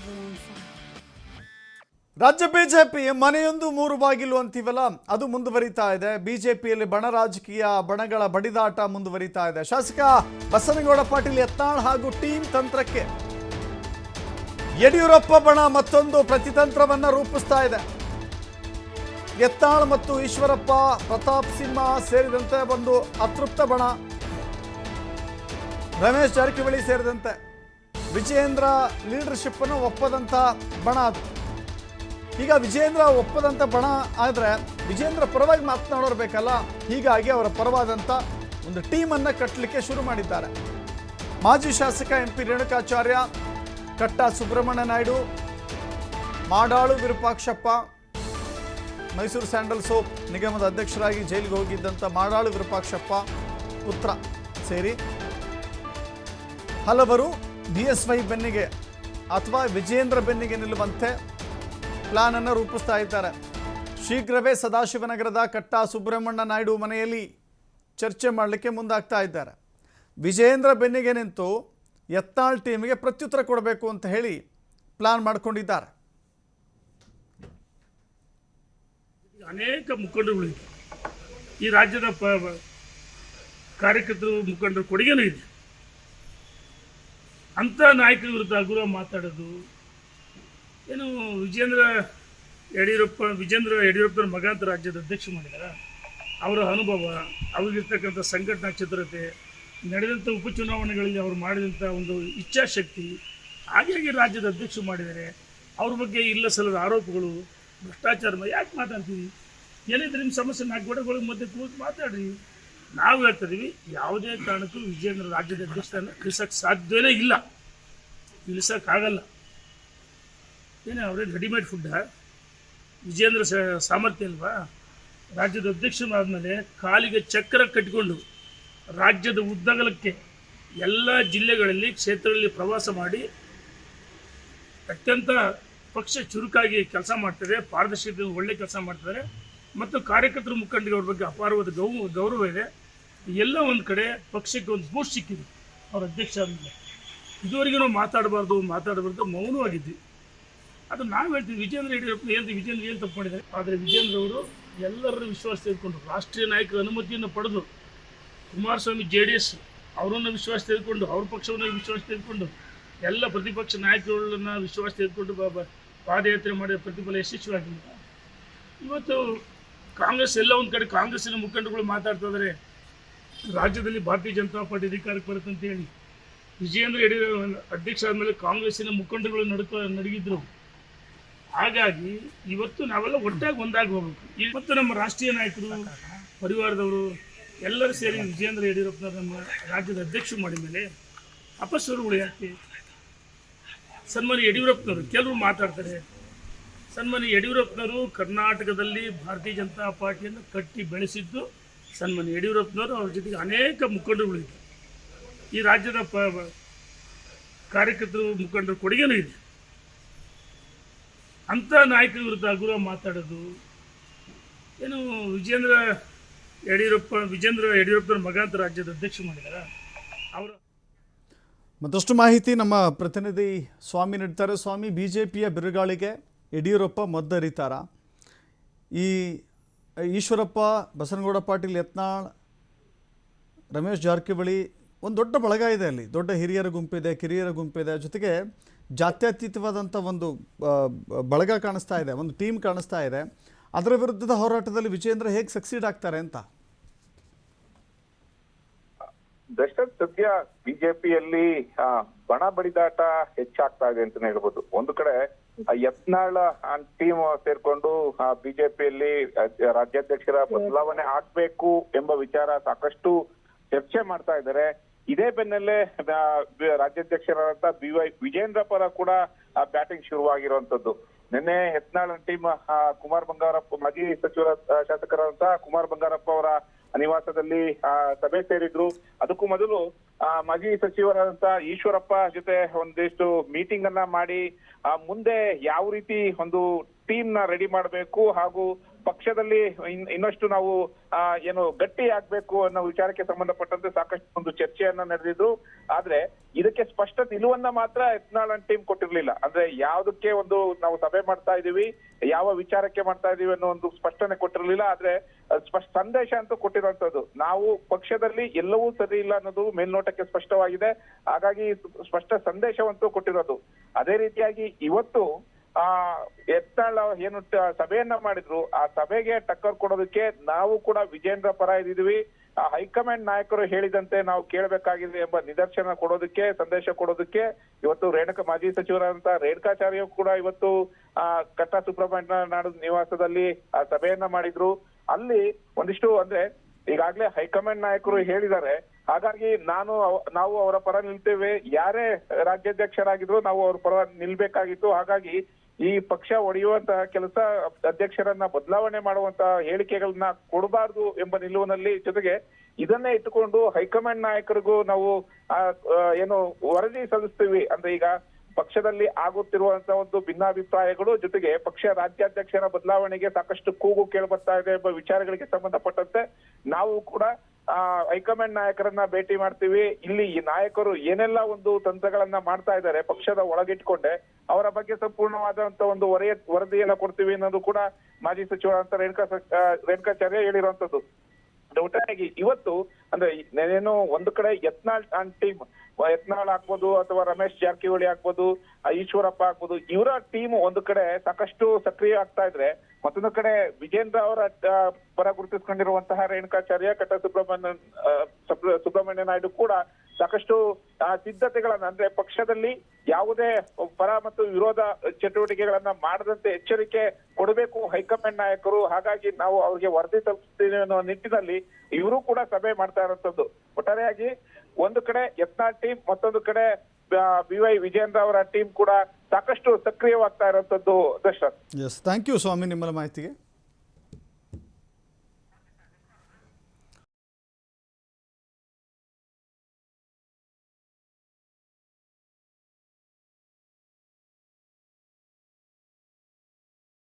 everyone fine. ರಾಜ್ಯ BJP ಮನೆಯೊಂದು ಮೂರು ಬಾಗಿಲು ಅಂತೀವಲ್ಲ ಅದು ಮುಂದುವರಿತಾ ಇದೆ. ಬಿಜೆಪಿಯಲ್ಲಿ ಬಣ ರಾಜಕೀಯ ಬಣಗಳ ಬಡಿದಾಟ ಮುಂದುವರಿತಾ ಇದೆ. ಶಾಸಕ ಬಸನಗೌಡ ಪಾಟೀಲ್ ಯತ್ನಾಳ್ ಹಾಗೂ ಟೀಮ್ ತಂತ್ರಕ್ಕೆ ಯಡಿಯೂರಪ್ಪ ಬಣ ಮತ್ತೊಂದು ಪ್ರತಿತಂತ್ರವನ್ನ ರೂಪಿಸ್ತಾ ಇದೆ. ಯತ್ನಾಳ್ ಮತ್ತು ಈಶ್ವರಪ್ಪ, ಪ್ರತಾಪ್ ಸಿಂಹ ಸೇರಿದಂತೆ ಒಂದು ಅತೃಪ್ತ ಬಣ, ರಮೇಶ್ ಜಾರಕಿಹೊಳಿ ಸೇರಿದಂತೆ ವಿಜಯೇಂದ್ರ ಲೀಡರ್ಶಿಪ್ ಅನ್ನು ಒಪ್ಪದಂತ ಬಣ ಅದು. ಈಗ ವಿಜಯೇಂದ್ರ ಒಪ್ಪದಂತ ಬಣ ಆದರೆ ವಿಜಯೇಂದ್ರ ಪರವಾಗಿ ಮಾತನಾಡೋರು ಬೇಕಲ್ಲ, ಹೀಗಾಗಿ ಅವರ ಪರವಾದಂಥ ಒಂದು ಟೀಮನ್ನು ಕಟ್ಟಲಿಕ್ಕೆ ಶುರು ಮಾಡಿದ್ದಾರೆ. ಮಾಜಿ ಶಾಸಕ MP ರೇಣುಕಾಚಾರ್ಯ, ಕಟ್ಟಾ ಸುಬ್ರಹ್ಮಣ್ಯ ನಾಯ್ಡು, ಮಾಡಾಳು ವಿರೂಪಾಕ್ಷಪ್ಪ, ಮೈಸೂರು ಸ್ಯಾಂಡಲ್ ಸೋಪ್ ನಿಗಮದ ಅಧ್ಯಕ್ಷರಾಗಿ ಜೈಲಿಗೆ ಹೋಗಿದ್ದಂಥ ಮಾಡಾಳು ವಿರೂಪಾಕ್ಷಪ್ಪ ಪುತ್ರ ಸೇರಿ ಹಲವರು BSY ಬೆನ್ನಿಗೆ ಅಥವಾ ವಿಜಯೇಂದ್ರ ಬೆನ್ನಿಗೆ ನಿಲ್ಲುವಂತೆ ಪ್ಲಾನ್ ಅನ್ನು ರೂಪಿಸ್ತಾ ಇದ್ದಾರೆ. ಶೀಘ್ರವೇ ಸದಾಶಿವನಗರದ ಕಟ್ಟಾ ಸುಬ್ರಹ್ಮಣ್ಯ ನಾಯ್ಡು ಮನೆಯಲ್ಲಿ ಚರ್ಚೆ ಮಾಡಲಿಕ್ಕೆ ಮುಂದಾಗ್ತಾ ಇದ್ದಾರೆ. ವಿಜಯೇಂದ್ರ ಬೆನ್ನಿಗೆ ನಿಂತು ಯತ್ನಾಳ್ ಟೀಮಿಗೆ ಪ್ರತ್ಯುತ್ತರ ಕೊಡಬೇಕು ಅಂತ ಹೇಳಿ ಪ್ಲಾನ್ ಮಾಡಿಕೊಂಡಿದ್ದಾರೆ. ಅನೇಕ ಮುಖಂಡರುಗಳು ಇದೆ, ಈ ರಾಜ್ಯದ ಕಾರ್ಯಕರ್ತರು ಮುಖಂಡರು ಕೊಡುಗೆನೂ ಇದೆ. ಅಂಥ ನಾಯಕರ ವಿರುದ್ಧ ಹಗುರ ಮಾತಾಡೋದು ಏನು? ವಿಜೇಂದ್ರ ಯಡಿಯೂರಪ್ಪನ ಮಗ ಅಂತ ರಾಜ್ಯದ ಅಧ್ಯಕ್ಷ ಮಾಡಿದಾರ. ಅವರ ಅನುಭವ, ಅವ್ರಿಗಿರ್ತಕ್ಕಂಥ ಸಂಘಟನಾ ಚತುರತೆ, ನಡೆದಂಥ ಉಪಚುನಾವಣೆಗಳಲ್ಲಿ ಅವರು ಮಾಡಿದಂಥ ಒಂದು ಇಚ್ಛಾಶಕ್ತಿ, ಹಾಗಾಗಿ ರಾಜ್ಯದ ಅಧ್ಯಕ್ಷ ಮಾಡಿದ್ದಾರೆ. ಅವ್ರ ಬಗ್ಗೆ ಇಲ್ಲ ಸಲ್ಲದ ಆರೋಪಗಳು, ಭ್ರಷ್ಟಾಚಾರ, ಯಾಕೆ ಮಾತಾಡ್ತೀವಿ? ಏನಿದ್ರೆ ನಿಮ್ಮ ಸಮಸ್ಯೆ 4 ಗೋಡೆಗಳ ಮಧ್ಯೆ ಕೂತು ಮಾತಾಡ್ರಿ. ನಾವು ಹೇಳ್ತಿದ್ದೀವಿ, ಯಾವುದೇ ಕಾರಣಕ್ಕೂ ವಿಜೇಂದ್ರ ರಾಜ್ಯದ ಅಧ್ಯಕ್ಷರನ್ನು ಇಳಿಸೋಕ್ಕೆ ಸಾಧ್ಯವೇ ಇಲ್ಲ, ಇಳಿಸೋಕ್ಕಾಗಲ್ಲ. ಏನೇ ಅವ್ರೇನು ರೆಡಿಮೇಡ್ ಫುಡ್ಡ? ವಿಜೇಂದ್ರ ಸಾಮರ್ಥ್ಯ ಅಲ್ವಾ? ರಾಜ್ಯದ ಅಧ್ಯಕ್ಷರಾದಮೇಲೆ ಕಾಲಿಗೆ ಚಕ್ರ ಕಟ್ಟಿಕೊಂಡು ರಾಜ್ಯದ ಉದ್ದಗಲಕ್ಕೆ ಎಲ್ಲ ಜಿಲ್ಲೆಗಳಲ್ಲಿ, ಕ್ಷೇತ್ರಗಳಲ್ಲಿ ಪ್ರವಾಸ ಮಾಡಿ ಅತ್ಯಂತ ಪಕ್ಷ ಚುರುಕಾಗಿ ಕೆಲಸ ಮಾಡ್ತಾರೆ, ಪಾರದರ್ಶಕತೆ ಒಳ್ಳೆ ಕೆಲಸ ಮಾಡ್ತಾರೆ. ಮತ್ತು ಕಾರ್ಯಕರ್ತರ ಮುಖಂಡರಿಗೆ ಅವ್ರ ಬಗ್ಗೆ ಅಪಾರವಾದ ಗೌರವ ಇದೆ. ಎಲ್ಲ ಒಂದು ಕಡೆ ಪಕ್ಷಕ್ಕೆ ಒಂದು ಬೂಸ್ಟ್ ಸಿಕ್ಕಿದೆ ಅವ್ರ ಅಧ್ಯಕ್ಷ ಆದಮೇಲೆ. ಇದುವರೆಗೂ ನಾವು ಮಾತಾಡಬಾರ್ದು ಮೌನವಾಗಿದ್ವಿ. ಅದು ನಾವು ಹೇಳ್ತೀವಿ, ವಿಜೇಂದ್ರ ಯಡಿಯೂರಪ್ಪ ವಿಜೇಂದ್ರ ಏನು ತಪ್ಪು ಮಾಡಿದ್ದಾರೆ. ಆದರೆ ವಿಜೇಂದ್ರ ಅವರು ಎಲ್ಲರ ವಿಶ್ವಾಸ ತೆಗೆದುಕೊಂಡು, ರಾಷ್ಟ್ರೀಯ ನಾಯಕರ ಅನುಮತಿಯನ್ನು ಪಡೆದು, ಕುಮಾರಸ್ವಾಮಿ JDS ಅವರನ್ನು ವಿಶ್ವಾಸ ತೆಗೆದುಕೊಂಡು, ಅವ್ರ ಪಕ್ಷವನ್ನು ವಿಶ್ವಾಸ ತೆಗೆದುಕೊಂಡು, ಎಲ್ಲ ಪ್ರತಿಪಕ್ಷ ನಾಯಕರುಗಳನ್ನ ವಿಶ್ವಾಸ ತೆಗೆದುಕೊಂಡು ಪಾದಯಾತ್ರೆ ಮಾಡಿದ ಪ್ರತಿಫಲ ಯಶಸ್ವಿಯಾಗಿಲ್ಲ. ಇವತ್ತು ಕಾಂಗ್ರೆಸ್ ಎಲ್ಲ ಒಂದು ಕಡೆ ಕಾಂಗ್ರೆಸ್ಸಿನ ಮುಖಂಡರುಗಳು ಮಾತಾಡ್ತಾ ಇದ್ದಾರೆ, ರಾಜ್ಯದಲ್ಲಿ ಭಾರತೀಯ ಜನತಾ ಪಾರ್ಟಿ ಅಧಿಕಾರಕ್ಕೆ ಬರುತ್ತೆ ಅಂತೇಳಿ. ವಿಜಯೇಂದ್ರ ಯಡಿಯೂರಪ್ಪ ಅಧ್ಯಕ್ಷ ಆದಮೇಲೆ ಕಾಂಗ್ರೆಸ್ಸಿನ ಮುಖಂಡರುಗಳು ನಡಗಿದ್ರು. ಹಾಗಾಗಿ ಇವತ್ತು ನಾವೆಲ್ಲ ಒಟ್ಟಾಗಿ ಒಂದಾಗಿ ಹೋಗ್ಬೇಕು. ಇವತ್ತು ನಮ್ಮ ರಾಷ್ಟ್ರೀಯ ನಾಯಕರು, ಪರಿವಾರದವರು ಎಲ್ಲರೂ ಸೇರಿ ವಿಜಯೇಂದ್ರ ಯಡಿಯೂರಪ್ಪನವ್ರು ನಮ್ಮ ರಾಜ್ಯದ ಅಧ್ಯಕ್ಷ ಮಾಡಿದ ಮೇಲೆ ಅಪಸ್ವರಗಳು ಯಾಕೆ? ಸನ್ಮಾನ್ಯ ಯಡಿಯೂರಪ್ಪನವರು ಕೆಲವರು ಮಾತಾಡ್ತಾರೆ. ಸನ್ಮಾನ್ಯ ಯಡಿಯೂರಪ್ಪನವರು ಕರ್ನಾಟಕದಲ್ಲಿ ಭಾರತೀಯ ಜನತಾ ಪಾರ್ಟಿಯನ್ನು ಕಟ್ಟಿ ಬೆಳೆಸಿದ್ದು ಸನ್ಮಾನ್ಯ ಯಡಿಯೂರಪ್ಪನವರು. ಅವ್ರ ಜೊತೆಗೆ ಅನೇಕ ಮುಖಂಡರುಗಳು ಇದೆ, ಈ ರಾಜ್ಯದ ಕಾರ್ಯಕರ್ತರು ಮುಖಂಡರು ಕೊಡುಗೆನೂ ಇದೆ. ಅಂಥ ನಾಯಕರ ವಿರುದ್ಧ ಹಗುರ ಮಾತಾಡೋದು ಏನು? ವಿಜೇಂದ್ರ ಯಡಿಯೂರಪ್ಪನ ಮಗ ಅಂತ ರಾಜ್ಯದ ಅಧ್ಯಕ್ಷ ಮಾಡಿದಾರ. ಅವರ ಮತ್ತಷ್ಟು ಮಾಹಿತಿ ನಮ್ಮ ಪ್ರತಿನಿಧಿ ಸ್ವಾಮಿ ನೀಡ್ತಾರೆ. ಸ್ವಾಮಿ, BJPಯ ಬಿರುಗಾಳಿಗೆ ಯಡಿಯೂರಪ್ಪ ಮದ್ದರಿತಾರ? ಈ ಈಶ್ವರಪ್ಪ, ಬಸನಗೌಡ ಪಾಟೀಲ್ ಯತ್ನಾಳ್, ರಮೇಶ್ ಜಾರಕಿಹೊಳಿ ಒಂದು ದೊಡ್ಡ ಬಳಗ ಇದೆ, ಅಲ್ಲಿ ದೊಡ್ಡ ಹಿರಿಯರ ಗುಂಪಿದೆ, ಕಿರಿಯರ ಗುಂಪಿದೆ, ಜೊತೆಗೆ ಜಾತ್ಯತೀತವಾದಂಥ ಒಂದು ಬಳಗ ಕಾಣಿಸ್ತಾ ಇದೆ, ಒಂದು ಟೀಮ್ ಕಾಣಿಸ್ತಾ ಇದೆ. ಅದರ ವಿರುದ್ಧದ ಹೋರಾಟದಲ್ಲಿ ವಿಜೇಂದ್ರ ಹೇಗೆ ಸಕ್ಸೀಡ್ ಆಗ್ತಾರೆ ಅಂತ? ದಶರಥ್, ಸದ್ಯ ಬಿಜೆಪಿಯಲ್ಲಿ ಬಣ ಬಡಿದಾಟ ಹೆಚ್ಚಾಗ್ತಾ ಇದೆ ಅಂತಾನೆ ಹೇಳ್ಬೋದು. ಒಂದು ಕಡೆ ಯತ್ನಾಳ್ ಟೀಮ್ ಸೇರ್ಕೊಂಡು ಬಿಜೆಪಿಯಲ್ಲಿ ರಾಜ್ಯಾಧ್ಯಕ್ಷರ ಬದಲಾವಣೆ ಆಗ್ಬೇಕು ಎಂಬ ವಿಚಾರ ಸಾಕಷ್ಟು ಚರ್ಚೆ ಮಾಡ್ತಾ ಇದ್ದಾರೆ. ಇದೇ ಬೆನ್ನಲ್ಲೇ ರಾಜ್ಯಾಧ್ಯಕ್ಷರಾದಂತ ವಿಜೇಂದ್ರ ಪರ ಕೂಡ ಬ್ಯಾಟಿಂಗ್ ಶುರುವಾಗಿರುವಂತದ್ದು. ನಿನ್ನೆ ಯತ್ನಾಳ್ ಟೀಮ್ ಕುಮಾರ್ ಬಂಗಾರಪ್ಪ, ಮಾಜಿ ಶಾಸಕರಾದಂತಹ ಕುಮಾರ್ ಬಂಗಾರಪ್ಪ ಅವರ ನಿವಾಸದಲ್ಲಿ ಸಭೆ ಸೇರಿದ್ರು. ಅದಕ್ಕೂ ಮೊದಲು ಮಾಜಿ ಸಚಿವರಾದಂತ ಈಶ್ವರಪ್ಪ ಜೊತೆ ಒಂದಿಷ್ಟು ಮೀಟಿಂಗ್ ಅನ್ನ ಮಾಡಿ ಮುಂದೆ ಯಾವ ರೀತಿ ಒಂದು ಟೀಮ್ ನ ರೆಡಿ ಮಾಡಬೇಕು ಹಾಗೂ ಪಕ್ಷದಲ್ಲಿ ಇನ್ನಷ್ಟು ನಾವು ಏನು ಗಟ್ಟಿ ಆಗ್ಬೇಕು ಅನ್ನೋ ವಿಚಾರಕ್ಕೆ ಸಂಬಂಧಪಟ್ಟಂತೆ ಸಾಕಷ್ಟು ಒಂದು ಚರ್ಚೆಯನ್ನ ನಡೆದಿದ್ರು. ಆದ್ರೆ ಇದಕ್ಕೆ ಸ್ಪಷ್ಟ ನಿಲುವನ್ನ ಮಾತ್ರ ಯತ್ನಾಳ್ ಟೀಮ್ ಕೊಟ್ಟಿರ್ಲಿಲ್ಲ. ಅಂದ್ರೆ ಯಾವ್ದಕ್ಕೆ ಒಂದು ನಾವು ಸಭೆ ಮಾಡ್ತಾ ಇದೀವಿ, ಯಾವ ವಿಚಾರಕ್ಕೆ ಮಾಡ್ತಾ ಇದೀವಿ ಅನ್ನೋ ಒಂದು ಸ್ಪಷ್ಟನೆ ಕೊಟ್ಟಿರ್ಲಿಲ್ಲ. ಆದ್ರೆ ಸ್ಪಷ್ಟ ಸಂದೇಶ ಅಂತೂ ಕೊಟ್ಟಿರುವಂತದ್ದು, ನಾವು ಪಕ್ಷದಲ್ಲಿ ಎಲ್ಲವೂ ಸರಿ ಇಲ್ಲ ಅನ್ನೋದು ಮೇಲ್ನೋಟಕ್ಕೆ ಸ್ಪಷ್ಟವಾಗಿದೆ. ಹಾಗಾಗಿ ಸ್ಪಷ್ಟ ಸಂದೇಶವಂತೂ ಕೊಟ್ಟಿರೋದು. ಅದೇ ರೀತಿಯಾಗಿ ಇವತ್ತು ಯತ್ನಾಳ್ ಏನು ಸಭೆಯನ್ನ ಮಾಡಿದ್ರು, ಆ ಸಭೆಗೆ ಟಕ್ಕರ್ ಕೊಡೋದಕ್ಕೆ ನಾವು ಕೂಡ ವಿಜೇಂದ್ರ ಪರ ಇದ್ದೀವಿ. ಹೈಕಮಾಂಡ್ ನಾಯಕರು ಹೇಳಿದಂತೆ ನಾವು ಕೇಳಬೇಕಾಗಿದೆ ಎಂಬ ನಿದರ್ಶನ ಕೊಡೋದಕ್ಕೆ, ಸಂದೇಶ ಕೊಡೋದಕ್ಕೆ ಇವತ್ತು ಮಾಜಿ ಸಚಿವರಾದಂತಹ ರೇಣುಕಾಚಾರ್ಯ ಕೂಡ ಇವತ್ತು ಕಟ್ಟ ಸುಬ್ರಹ್ಮಣ್ಯ ನಾಡು ನಿವಾಸದಲ್ಲಿ ಸಭೆಯನ್ನ ಮಾಡಿದ್ರು. ಅಲ್ಲಿ ಒಂದಿಷ್ಟು ಅಂದ್ರೆ ಈಗಾಗ್ಲೇ ಹೈಕಮಾಂಡ್ ನಾಯಕರು ಹೇಳಿದ್ದಾರೆ. ಹಾಗಾಗಿ ನಾವು ಅವರ ಪರ ನಿಲ್ತೇವೆ. ಯಾರೇ ರಾಜ್ಯಾಧ್ಯಕ್ಷರಾಗಿದ್ರು ನಾವು ಅವ್ರ ಪರ ನಿಲ್ಬೇಕಾಗಿತ್ತು. ಹಾಗಾಗಿ ಈ ಪಕ್ಷ ಒಡೆಯುವಂತಹ ಕೆಲಸ, ಅಧ್ಯಕ್ಷರನ್ನ ಬದಲಾವಣೆ ಮಾಡುವಂತಹ ಹೇಳಿಕೆಗಳನ್ನ ಕೊಡಬಾರ್ದು ಎಂಬ ನಿಲುವಿನಲ್ಲಿ, ಜೊತೆಗೆ ಇದನ್ನೇ ಇಟ್ಟುಕೊಂಡು ಹೈಕಮಾಂಡ್ ನಾಯಕರಿಗೂ ನಾವು ಏನು ವರದಿ ಸಲ್ಲಿಸ್ತೀವಿ. ಅಂದ್ರೆ ಈಗ ಪಕ್ಷದಲ್ಲಿ ಆಗುತ್ತಿರುವಂತಹ ಒಂದು ಭಿನ್ನಾಭಿಪ್ರಾಯಗಳು, ಜೊತೆಗೆ ಪಕ್ಷ ರಾಜ್ಯಾಧ್ಯಕ್ಷರ ಬದಲಾವಣೆಗೆ ಸಾಕಷ್ಟು ಕೂಗು ಕೇಳ್ಬರ್ತಾ ಇದೆ ಎಂಬ ವಿಚಾರಗಳಿಗೆ ಸಂಬಂಧಪಟ್ಟಂತೆ ನಾವು ಕೂಡ ಹೈಕಮಾಂಡ್ ನಾಯಕರನ್ನ ಭೇಟಿ ಮಾಡ್ತೀವಿ. ಇಲ್ಲಿ ಈ ನಾಯಕರು ಏನೆಲ್ಲ ಒಂದು ತಂತ್ರಗಳನ್ನ ಮಾಡ್ತಾ ಇದ್ದಾರೆ ಪಕ್ಷದ ಒಳಗಿಟ್ಕೊಂಡೆ, ಅವರ ಬಗ್ಗೆ ಸಂಪೂರ್ಣವಾದಂತ ಒಂದು ವರದಿಯನ್ನ ಕೊಡ್ತೀವಿ ಅನ್ನೋದು ಕೂಡ ಮಾಜಿ ಸಚಿವರಾದಂತ ರೇಣುಕಾಚಾರ್ಯ ಹೇಳಿರುವಂತದ್ದು. ಒಟ್ಟಾಗಿ ಇವತ್ತು ಅಂದ್ರೆ ಏನು ಒಂದು ಕಡೆ ಯತ್ನಾಳ್ ಟೀಮ್, ಯತ್ನಾಳ್ ಆಗ್ಬೋದು ಅಥವಾ ರಮೇಶ್ ಜಾರಕಿಹೊಳಿ ಆಗ್ಬೋದು, ಈಶ್ವರಪ್ಪ ಆಗ್ಬೋದು, ಇವರ ಟೀಮ್ ಒಂದು ಕಡೆ ಸಾಕಷ್ಟು ಸಕ್ರಿಯ ಆಗ್ತಾ ಇದ್ರೆ, ಮತ್ತೊಂದು ಕಡೆ ವಿಜೇಂದ್ರ ಅವರ ಪರ ಗುರುತಿಸಿಕೊಂಡಿರುವಂತಹ ರೇಣುಕಾಚಾರ್ಯ, ಕಟ್ಟ ಸುಬ್ರಹ್ಮಣ್ಯ ನಾಯ್ಡು ಕೂಡ ಸಾಕಷ್ಟು ಸಿದ್ಧತೆಗಳನ್ನ, ಅಂದ್ರೆ ಪಕ್ಷದಲ್ಲಿ ಯಾವುದೇ ಪರ ಮತ್ತು ವಿರೋಧ ಚಟುವಟಿಕೆಗಳನ್ನ ಮಾಡದಂತೆ ಎಚ್ಚರಿಕೆ ಕೊಡಬೇಕು ಹೈಕಮಾಂಡ್ ನಾಯಕರು. ಹಾಗಾಗಿ ನಾವು ಅವ್ರಿಗೆ ವರದಿ ತಲುಪಿಸ್ತೀವಿ ಅನ್ನೋ ನಿಟ್ಟಿನಲ್ಲಿ ಇವರು ಕೂಡ ಸಭೆ ಮಾಡ್ತಾ ಇರುವಂತದ್ದು. ಒಟ್ಟಾರೆಯಾಗಿ ಒಂದು ಕಡೆ ಯತ್ನಾಳ್ ಟೀಮ್, ಮತ್ತೊಂದು ಕಡೆ BY ವಿಜೇಂದ್ರ ಅವರ ಟೀಮ್ ಕೂಡ ಸಾಕಷ್ಟು ಸಕ್ರಿಯವಾಗ್ತಾ ಇರುವಂತದ್ದು. ದರ್ಶನ್, ಎಸ್, ಥ್ಯಾಂಕ್ ಯು ಸ್ವಾಮಿ ನಿಮ್ಮರ ಮಾಹಿತಿಗೆ.